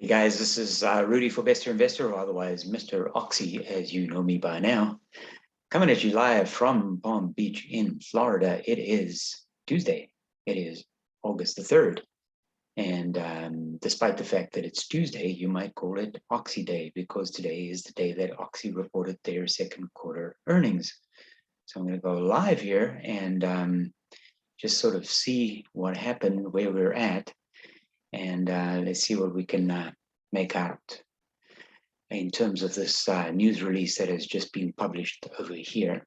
Hey guys, this is Rudy for Bester Investor, or otherwise Mr. Oxy, as you know me by now. Coming at you live from Palm Beach in Florida. It is Tuesday. It is August the 3rd. And despite the fact that it's Tuesday, you might call it Oxy Day because today is the day that Oxy reported their second quarter earnings. So I'm going to go live here and just sort of see what happened, where we're at, and let's see what we can make out in terms of this news release that has just been published over here.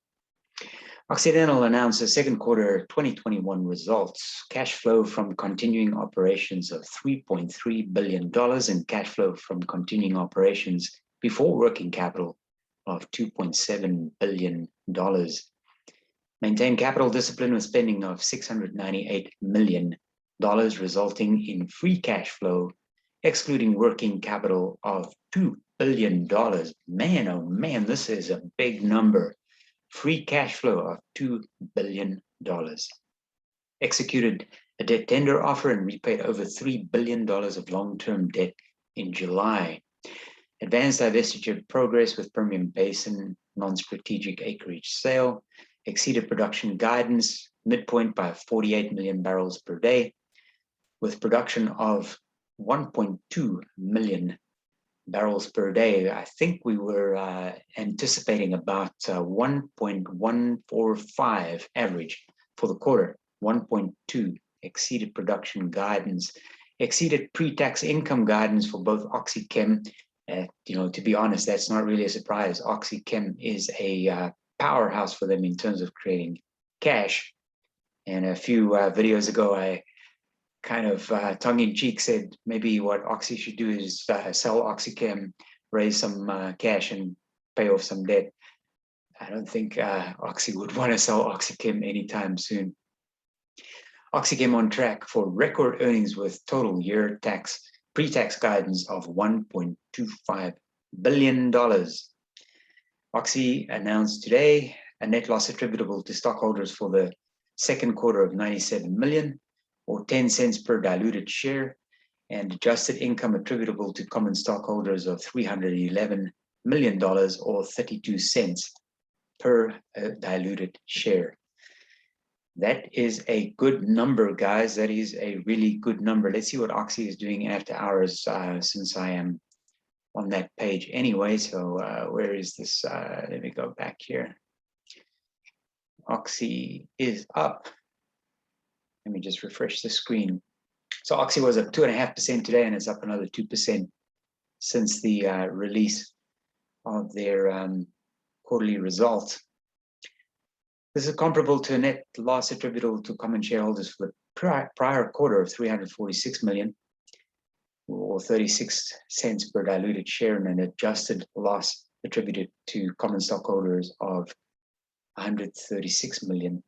Occidental announced the second quarter 2021 results, cash flow from continuing operations of $3.3 billion and cash flow from continuing operations before working capital of $2.7 billion. Maintained capital discipline with spending of $698 million, resulting in free cash flow excluding working capital of $2 billion. Man, oh man, this is a big number. Free cash flow of $2 billion. Executed a debt tender offer and repaid over $3 billion of long-term debt in July. Advanced divestiture progress with Permian Basin non-strategic acreage sale. Exceeded production guidance, midpoint by 48 million barrels per day, with production of 1.2 million barrels per day. I think we were anticipating about 1.145 average for the quarter. 1.2 exceeded production guidance, exceeded pre-tax income guidance for both OxyChem. To be honest, that's not really a surprise. OxyChem is a powerhouse for them in terms of creating cash. And a few videos ago, I kind of tongue-in-cheek said maybe what Oxy should do is sell OxyChem, raise some cash and pay off some debt. I don't think Oxy would want to sell OxyChem anytime soon. OxyChem on track for record earnings with total year pre-tax guidance of $1.25 billion. Oxy announced today a net loss attributable to stockholders for the second quarter of $97 million, or 10 cents per diluted share, and adjusted income attributable to common stockholders of $311 million, or 32 cents per diluted share. That is a good number, guys. That is a really good number. Let's see what Oxy is doing after hours, since I am on that page anyway. So where is this? Let me go back here. Oxy is up. Let me just refresh the screen. So Oxy was up 2.5% today, and it's up another 2% since the release of their quarterly results. This is comparable to a net loss attributable to common shareholders for the prior quarter of $346 million, or 36 cents per diluted share, and an adjusted loss attributed to common stockholders of $136 million,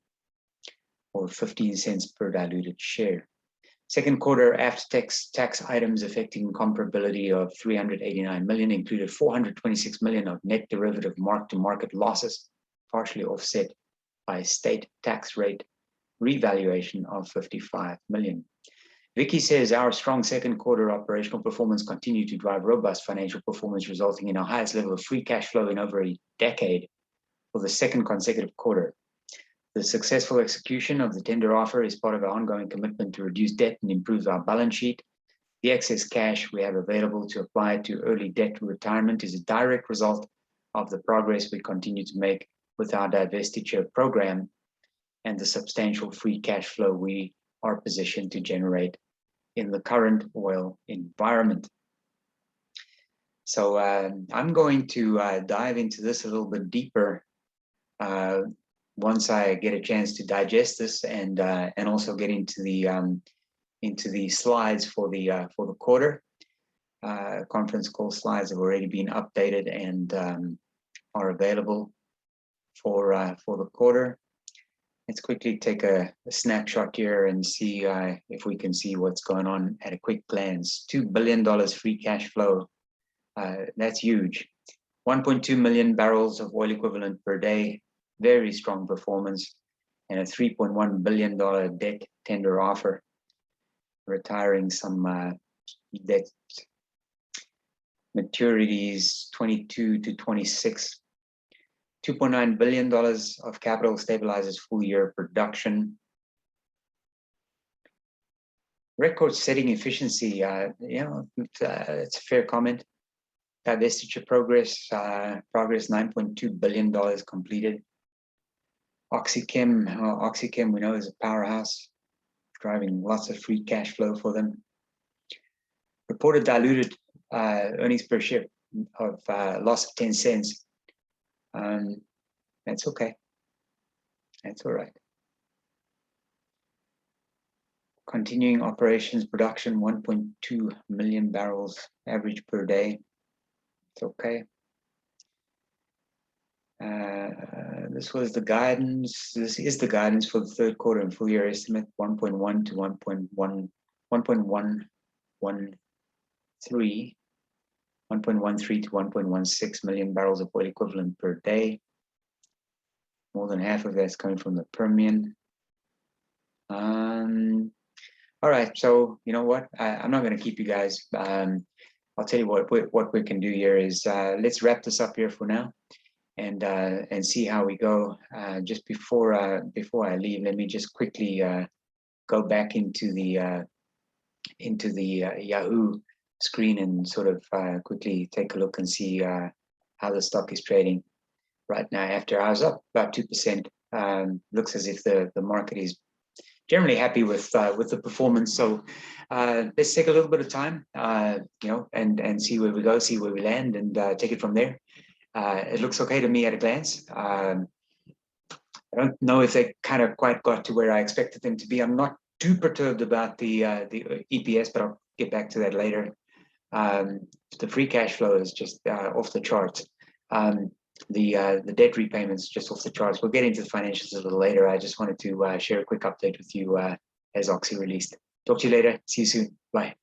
or 15 cents per diluted share. Second quarter after-tax items affecting comparability of $389 million included $426 million of net derivative mark-to-market losses, partially offset by state tax rate revaluation of $55 million. Vicky says our strong second quarter operational performance continued to drive robust financial performance, resulting in our highest level of free cash flow in over a decade for the second consecutive quarter. The successful execution of the tender offer is part of our ongoing commitment to reduce debt and improve our balance sheet. The excess cash we have available to apply to early debt retirement is a direct result of the progress we continue to make with our divestiture program and the substantial free cash flow we are positioned to generate in the current oil environment. So I'm going to dive into this a little bit deeper once I get a chance to digest this and also get into the slides for the quarter. Conference call slides have already been updated and are available for the quarter. Let's quickly take a snapshot here and see if we can see what's going on at a quick glance. $2 billion free cash flow. That's huge. 1.2 million barrels of oil equivalent per day. Very strong performance. And a $3.1 billion debt tender offer, retiring some debt maturities 22 to 26. $2.9 billion of capital stabilizes full year production. Record-setting efficiency, it's a fair comment. Divestiture progress, $9.2 billion completed. OXY we know is a powerhouse, driving lots of free cash flow for them. Reported diluted earnings per share of loss of 10 cents. That's okay. That's all right. Continuing operations production, 1.2 million barrels average per day. It's okay. This was the guidance. This is the guidance for the third quarter and full year estimate, 1.1 to 1.1, 1.113, 1.13 to 1.16 million barrels of oil equivalent per day. More than half of that's coming from the Permian. All right, so you know what? I'm not going to keep you guys. I'll tell you what we can do here is let's wrap this up here for now, and see how we go. Just before I leave, let me just quickly go back into the Yahoo screen and sort of quickly take a look and see how the stock is trading right now. After I was up about 2%, looks as if the market is generally happy with the performance. So let's take a little bit of time, and see where we go, see where we land, and take it from there. It looks okay to me at a glance. I don't know if they kind of quite got to where I expected them to be. I'm not too perturbed about the EPS, but I'll get back to that later. The free cash flow is just off the charts. The debt repayments just off the charts. We'll get into the financials a little later. I just wanted to share a quick update with you as Oxy released. Talk to you later. See you soon. Bye.